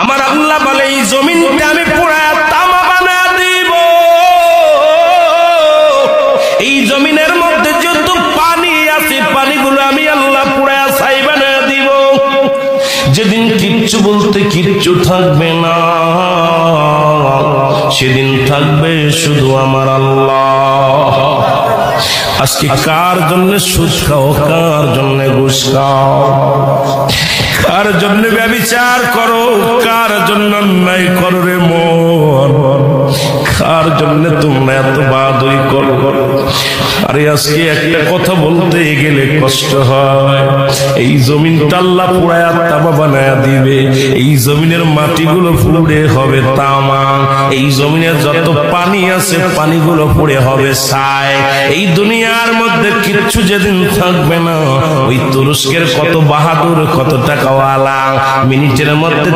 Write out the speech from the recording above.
আমার আল্লাহ বলে এই জমিনটা আমি পুরায়া তামা বানায়া দিব। এই জমিনের মধ্যে যত পানি আছে পানিগুলো আমি আল্লাহ পুরায়া ছাই বানায়া দিব। যেদিন কিচ্ছু বলতে কিচ্ছু থাকবে না, সেদিন থাকবে শুধু আমার আল্লাহ। আজকে কার জন্য সুদ খাও, কার জন্য ঘুষ খাও, কার জন্য ব্যভিচার করো, কার জন্য অন্যায় করো রে মন, কার জন্য তোমরা এত বাদই করো। আরে আজকে একটা কথা বলতে গেলে কষ্ট হয়। এই জমিনটা আল্লাহ পুরায়া তামা বানায়া দিবে। এই জমিনের মাটিগুলো পুড়ে হবে তামা। এই জমিনের যত পানি আছে পানিগুলো পুড়ে হবে ছাই। এই দুনিয়ার মধ্যে কিচ্ছু যেদিন থাকবে না, ওই তুরস্কের কত বাহাদুর, কত টাকাওয়ালা মিনিটের মধ্যে